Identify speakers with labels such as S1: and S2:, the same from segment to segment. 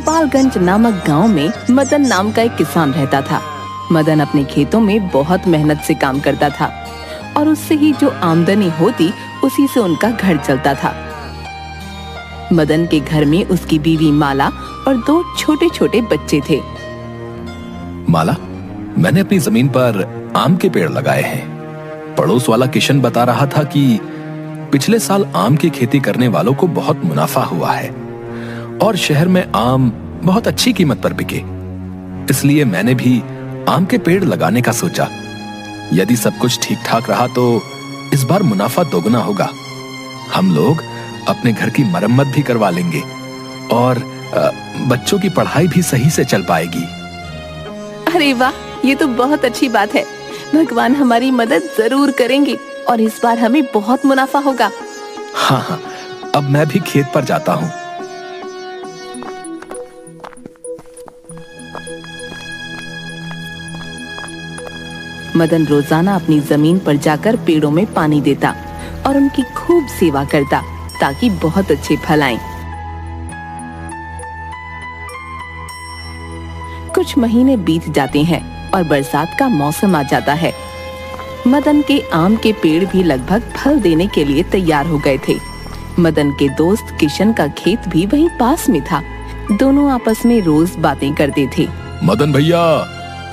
S1: गोपालगंज नामक गांव में मदन नाम का एक किसान रहता था। मदन अपने खेतों में बहुत मेहनत से काम करता था और उससे ही जो आमदनी होती उसी से उनका घर चलता था। मदन के घर में उसकी बीवी माला और 2 छोटे छोटे बच्चे थे।
S2: माला, मैंने अपनी जमीन पर आम के पेड़ लगाए हैं। पड़ोस वाला किशन बता रहा था कि पिछले साल आम की खेती करने वालों को बहुत मुनाफा हुआ है और शहर में आम बहुत अच्छी कीमत पर बिके। इसलिए मैंने भी आम के पेड़ लगाने का सोचा। यदि सब कुछ ठीक ठाक रहा तो इस बार मुनाफा दोगुना होगा। हम लोग अपने घर की मरम्मत भी करवा लेंगे और बच्चों की पढ़ाई भी सही से चल पाएगी।
S1: अरे वाह, ये तो बहुत अच्छी बात है। भगवान हमारी मदद जरूर करेंगे और इस बार हमें बहुत मुनाफा होगा।
S2: हाँ, अब मैं भी खेत पर जाता हूँ।
S1: मदन रोजाना अपनी जमीन पर जाकर पेड़ों में पानी देता और उनकी खूब सेवा करता ताकि बहुत अच्छे फल आएं। कुछ महीने बीत जाते हैं और बरसात का मौसम आ जाता है। मदन के आम के पेड़ भी लगभग फल देने के लिए तैयार हो गए थे। मदन के दोस्त किशन का खेत भी वहीं पास में था। दोनों आपस में रोज बातें करते थे।
S2: मदन भैया,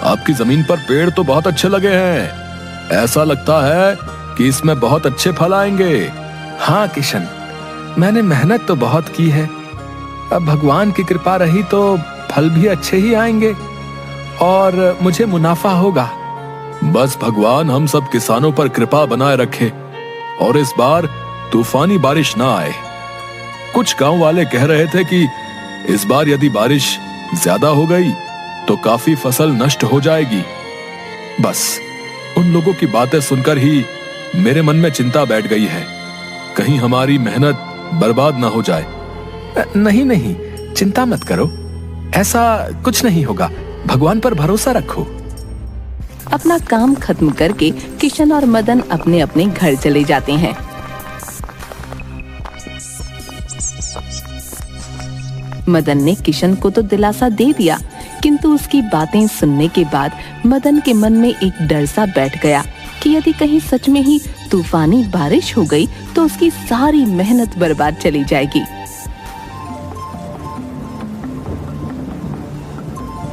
S2: आपकी जमीन पर पेड़ तो बहुत अच्छे लगे हैं। ऐसा लगता है कि इसमें बहुत अच्छे फल आएंगे। हाँ किशन, मैंने मेहनत तो बहुत की है। अब भगवान की कृपा रही तो फल भी अच्छे ही आएंगे और मुझे मुनाफा होगा। बस भगवान हम सब किसानों पर कृपा बनाए रखे और इस बार तूफानी बारिश ना आए। कुछ गांव वाले कह रहे थे कि इस बार यदि बारिश ज्यादा हो गई तो काफी फसल नष्ट हो जाएगी। बस उन लोगों की बातें सुनकर ही मेरे मन में चिंता बैठ गई है, कहीं हमारी मेहनत बर्बाद ना हो जाए। नहीं नहीं, चिंता मत करो, ऐसा कुछ नहीं होगा। भगवान पर भरोसा रखो।
S1: अपना काम खत्म करके किशन और मदन अपने अपने घर चले जाते हैं। मदन ने किशन को तो दिलासा दे दिया, किंतु उसकी बातें सुनने के बाद मदन के मन में एक डर सा बैठ गया कि यदि कहीं सच में ही तूफानी बारिश हो गई तो उसकी सारी मेहनत बर्बाद चली जाएगी।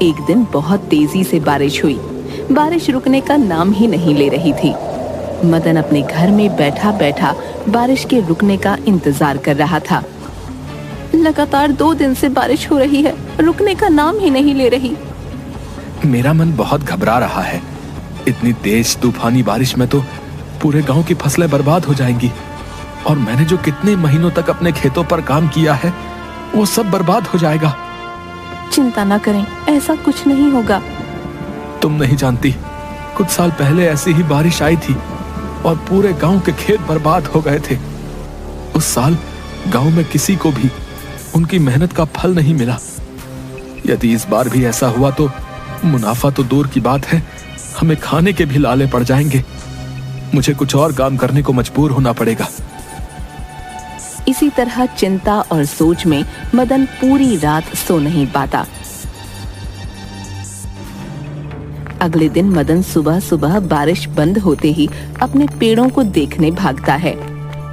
S1: एक दिन बहुत तेजी से बारिश हुई। बारिश रुकने का नाम ही नहीं ले रही थी। मदन अपने घर में बैठा बैठा बारिश के रुकने का इंतजार कर रहा था। लगातार 2 दिन से बारिश हो रही है, रुकने का नाम ही नहीं ले रही।
S2: मेरा मन बहुत घबरा रहा है। इतनी तेज तूफानी बारिश में तो पूरे गांव की फसलें बर्बाद हो जाएंगी और मैंने जो कितने महीनों तक अपने खेतों पर काम किया है वो सब बर्बाद हो जाएगा।
S1: चिंता ना करें, ऐसा कुछ नहीं होगा।
S2: तुम नहीं जानती, कुछ साल पहले ऐसी ही बारिश आई थी और पूरे गांव के खेत बर्बाद हो गए थे। उस साल गांव में किसी को भी उनकी मेहनत का फल नहीं मिला। यदि इस बार भी ऐसा हुआ तो मुनाफा तो दूर की बात है, हमें खाने के भी लाले पड़ जाएंगे। मुझे कुछ और काम करने को मजबूर होना पड़ेगा।
S1: इसी तरह चिंता और सोच में मदन पूरी रात सो नहीं पाता। अगले दिन मदन सुबह सुबह बारिश बंद होते ही अपने पेड़ों को देखने भागता है,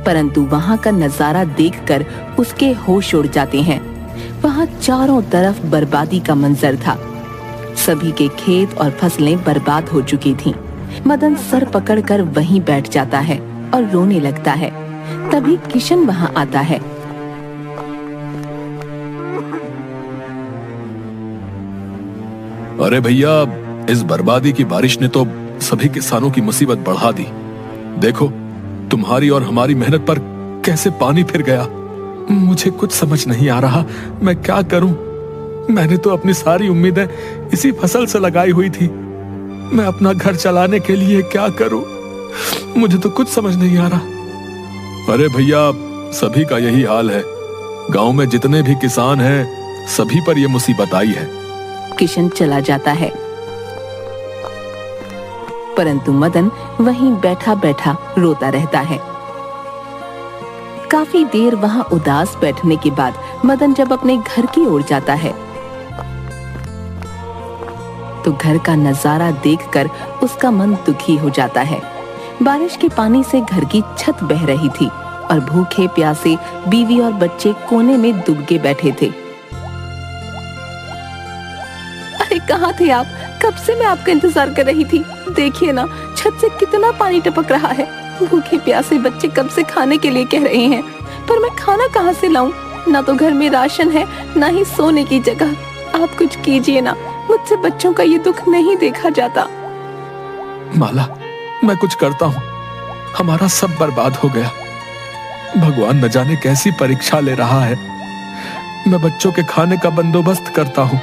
S1: परंतु वहां का नजारा देखकर उसके होश उड़ जाते हैं। वहां चारों तरफ बर्बादी का मंजर था। सभी के खेत और फसलें बर्बाद हो चुकी थीं। मदन सर पकड़कर वहीं बैठ जाता है और रोने लगता है। तभी किशन वहां आता है।
S2: अरे भैया, इस बर्बादी की बारिश ने तो सभी किसानों की मुसीबत बढ़ा दी। देखो, तुम्हारी और हमारी मेहनत पर कैसे पानी फिर गया। मुझे कुछ समझ नहीं आ रहा, मैं क्या करूं। मैंने तो अपनी सारी उम्मीदें इसी फसल से लगाई हुई थी। मैं अपना घर चलाने के लिए क्या करूं, मुझे तो कुछ समझ नहीं आ रहा। अरे भैया, सभी का यही हाल है। गांव में जितने भी किसान हैं, सभी पर यह मुसीबत आई है।
S1: किशन चला जाता है, परंतु मदन वहीं बैठा बैठा रोता रहता है। काफी देर वहां उदास बैठने के बाद मदन जब अपने घर की ओर जाता है तो घर का नजारा देखकर उसका मन दुखी हो जाता है। बारिश के पानी से घर की छत बह रही थी और भूखे प्यासे बीवी और बच्चे कोने में दुबके बैठे थे। अरे कहाँ थे आप? कब से मैं आपका इंतजार कर रही थी। देखिए ना, छत से कितना पानी टपक रहा है। भूखे प्यासे बच्चे कब से खाने के लिए कह रहे हैं, पर मैं खाना कहाँ से लाऊं? ना तो घर में राशन है, ना ही सोने की जगह। आप कुछ कीजिए ना, मुझसे बच्चों का ये दुख नहीं देखा जाता।
S2: माला, मैं कुछ करता हूँ। हमारा सब बर्बाद हो गया। भगवान न जाने कैसी परीक्षा ले रहा है। मैं बच्चों के खाने का बंदोबस्त करता हूँ।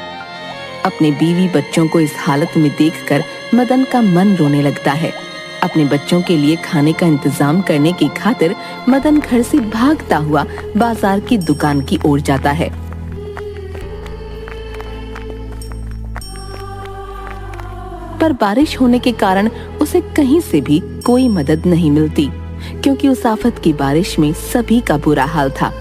S1: अपने बीवी बच्चों को इस हालत में देखकर मदन का मन रोने लगता है। अपने बच्चों के लिए खाने का इंतजाम करने की खातिर मदन घर से भागता हुआ बाजार की दुकान की ओर जाता है। पर बारिश होने के कारण उसे कहीं से भी कोई मदद नहीं मिलती, क्योंकि उस आफत की बारिश में सभी का बुरा हाल था।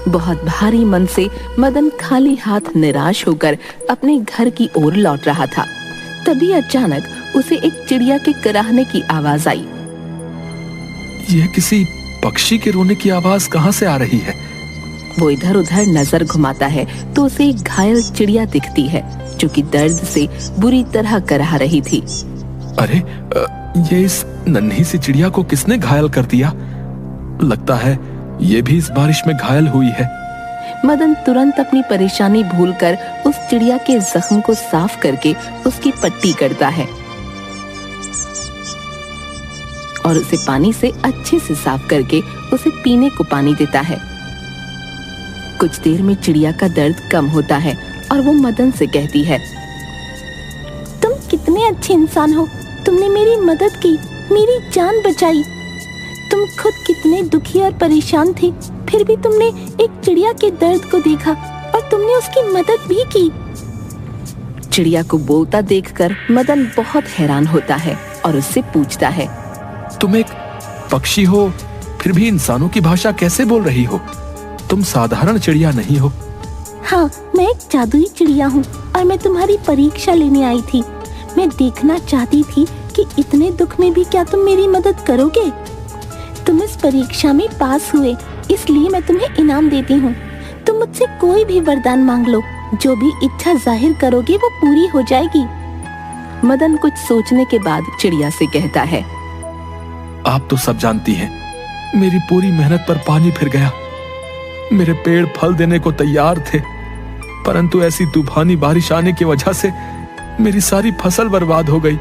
S1: बहुत भारी मन से मदन खाली हाथ निराश होकर अपने घर की ओर लौट रहा था। तभी अचानक उसे एक चिड़िया के कराहने की आवाज आई।
S2: यह किसी पक्षी के रोने की आवाज कहाँ से आ रही है?
S1: वो इधर उधर नजर घुमाता है तो उसे एक घायल चिड़िया दिखती है, जो कि दर्द से बुरी तरह कराह रही थी।
S2: अरे, ये इस नन्ही सी चिड़िया को किसने घायल कर दिया? लगता है ये भी इस बारिश में घायल हुई है।
S1: मदन तुरंत अपनी परेशानी भूलकर उस चिड़िया के जख्म को साफ करके उसकी पट्टी करता है और उसे पानी से अच्छे से साफ करके उसे पीने को पानी देता है। कुछ देर में चिड़िया का दर्द कम होता है और वो मदन से कहती है, तुम कितने अच्छे इंसान हो। तुमने मेरी मदद की, मेरी जान बचाई। तुम खुद कितने दुखी और परेशान थे, फिर भी तुमने एक चिड़िया के दर्द को देखा और तुमने उसकी मदद भी की। चिड़िया को बोलता देखकर मदन बहुत हैरान होता है और उससे पूछता है,
S2: तुम एक पक्षी हो, फिर भी इंसानों की भाषा कैसे बोल रही हो? तुम साधारण चिड़िया नहीं हो।
S3: हाँ, मैं एक जादुई चिड़िया हूँ और मैं तुम्हारी परीक्षा लेने आई थी। मैं देखना चाहती थी कि इतने दुख में भी क्या तुम मेरी मदद करोगे। तुम इस परीक्षा में पास हुए, इसलिए मैं तुम्हें इनाम देती हूँ। तुम मुझसे कोई भी वरदान मांग लो, जो भी इच्छा जाहिर करोगे वो पूरी हो जाएगी।
S1: मदन कुछ सोचने के बाद चिड़िया से कहता है,
S2: आप तो सब जानती हैं, मेरी पूरी मेहनत पर पानी फिर गया। मेरे पेड़ फल देने को तैयार थे, परंतु ऐसी तूफानी बारिश आने की वजह से मेरी सारी फसल बर्बाद हो गई।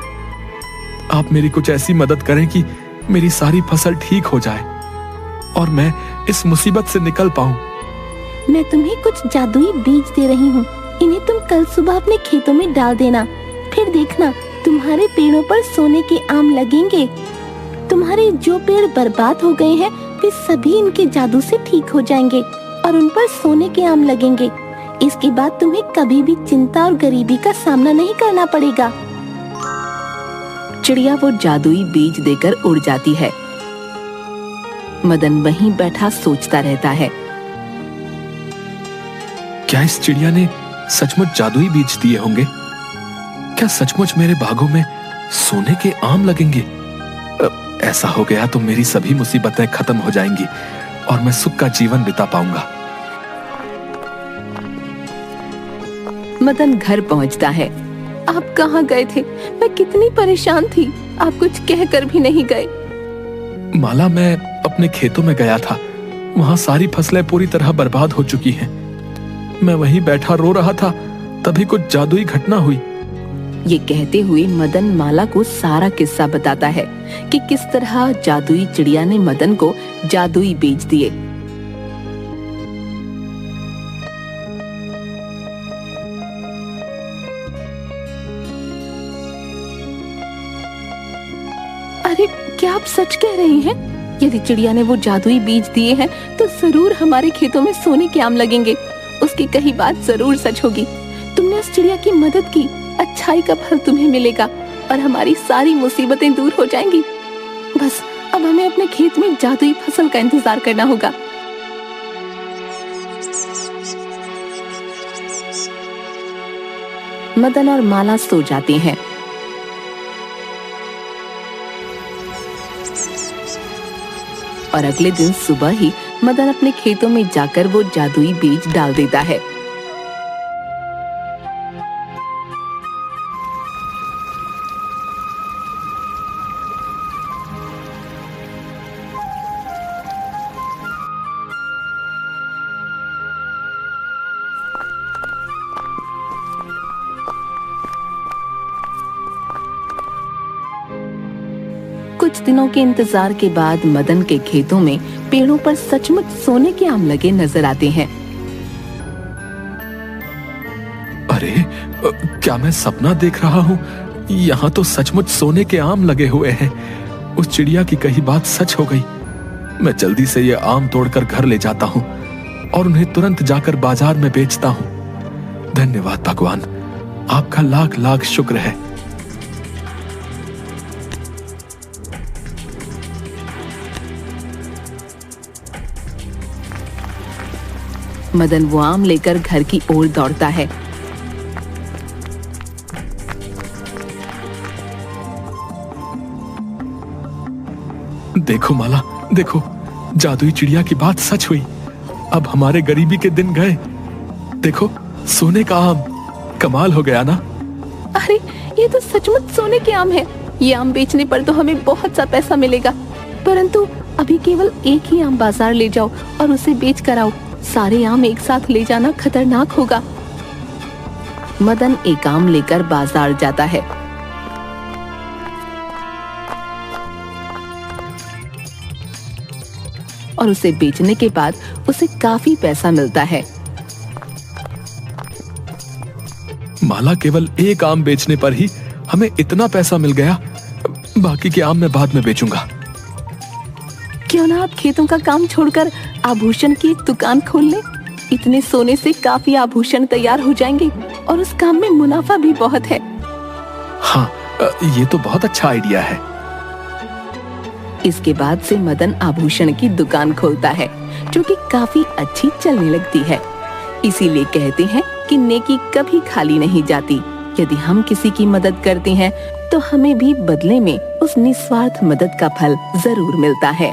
S2: आप मेरी कुछ ऐसी मदद करें कि मेरी सारी फसल ठीक हो जाए और मैं इस मुसीबत से निकल पाऊं।
S3: मैं तुम्हें कुछ जादुई बीज दे रही हूँ। इन्हें तुम कल सुबह अपने खेतों में डाल देना। फिर देखना, तुम्हारे पेड़ों पर सोने के आम लगेंगे। तुम्हारे जो पेड़ बर्बाद हो गए हैं, वे सभी इनके जादू से ठीक हो जाएंगे और उन पर सोने के आम लगेंगे। इसके बाद तुम्हें कभी भी चिंता और गरीबी का सामना नहीं करना पड़ेगा।
S1: चिड़िया वो जादुई बीज देकर उड़ जाती है। मदन वहीं बैठा सोचता रहता है,
S2: क्या इस चिड़िया ने सचमुच जादुई बीज दिए होंगे? क्या सचमुच मेरे बागों में सोने के आम लगेंगे? ऐसा हो गया तो मेरी सभी मुसीबतें खत्म हो जाएंगी और मैं सुख का जीवन बिता पाऊंगा।
S1: मदन घर पहुंचता है। आप कहाँ गए थे? मैं कितनी परेशान थी, आप कुछ कहकर भी नहीं गए।
S2: माला, मैं अपने खेतों में गया था। वहां सारी फसलें पूरी तरह बर्बाद हो चुकी हैं। मैं वहीं बैठा रो रहा था, तभी कुछ जादुई घटना हुई।
S1: ये कहते हुए मदन माला को सारा किस्सा बताता है कि किस तरह जादुई चिड़िया ने मदन को जादुई बीज दिए। अरे, क्या आप सच कह रहे हैं? यदि चिड़िया ने वो जादुई बीज दिए हैं तो जरूर हमारे खेतों में सोने के आम लगेंगे। उसकी कही बात जरूर सच होगी। तुमने उस चिड़िया की मदद की, अच्छाई का फल तुम्हें मिलेगा और हमारी सारी मुसीबतें दूर हो जाएंगी। बस अब हमें अपने खेत में जादुई फसल का इंतजार करना होगा। मदन और माला सो जाते हैं। और अगले दिन सुबह ही मदन अपने खेतों में जाकर वो जादुई बीज डाल देता है। कुछ दिनों के इंतजार के बाद मदन के खेतों में पेड़ों पर सचमुच सोने के आम लगे नजर आते हैं।
S2: अरे क्या मैं सपना देख रहा हूँ? यहाँ तो सचमुच सोने के आम लगे हुए हैं। उस चिड़िया की कही बात सच हो गई। मैं जल्दी से ये आम तोड़कर घर ले जाता हूँ और उन्हें तुरंत जाकर बाजार में बेचता हूँ। धन्यवाद भगवान, आपका लाख लाख शुक्र है।
S1: मदन वो आम लेकर घर की ओर दौड़ता है।
S2: देखो माला, देखो, जादुई चिड़िया की बात सच हुई। अब हमारे गरीबी के दिन गए। देखो, सोने का आम, कमाल हो गया ना?
S1: अरे ये तो सचमुच सोने के आम है। ये आम बेचने पर तो हमें बहुत सा पैसा मिलेगा, परंतु अभी केवल एक ही आम बाजार ले जाओ और उसे बेच कर आओ। सारे आम एक साथ ले जाना खतरनाक होगा। मदन एक आम लेकर बाजार जाता है। और उसे बेचने के बाद उसे काफी पैसा मिलता है।
S2: माला, केवल एक आम बेचने पर ही हमें इतना पैसा मिल गया। बाकी के आम मैं बाद में बेचूंगा।
S1: क्यों ना आप खेतों का काम छोड़कर आभूषण की एक दुकान खोल लें? इतने सोने से काफी आभूषण तैयार हो जाएंगे और उस काम में मुनाफा भी बहुत है।
S2: हाँ, ये तो बहुत अच्छा आइडिया है।
S1: इसके बाद से मदन आभूषण की दुकान खोलता है, जो कि काफी अच्छी चलने लगती है। इसीलिए कहते हैं कि नेकी कभी खाली नहीं जाती। यदि हम किसी की मदद करते हैं तो हमें भी बदले में उस निस्वार्थ मदद का फल जरूर मिलता है।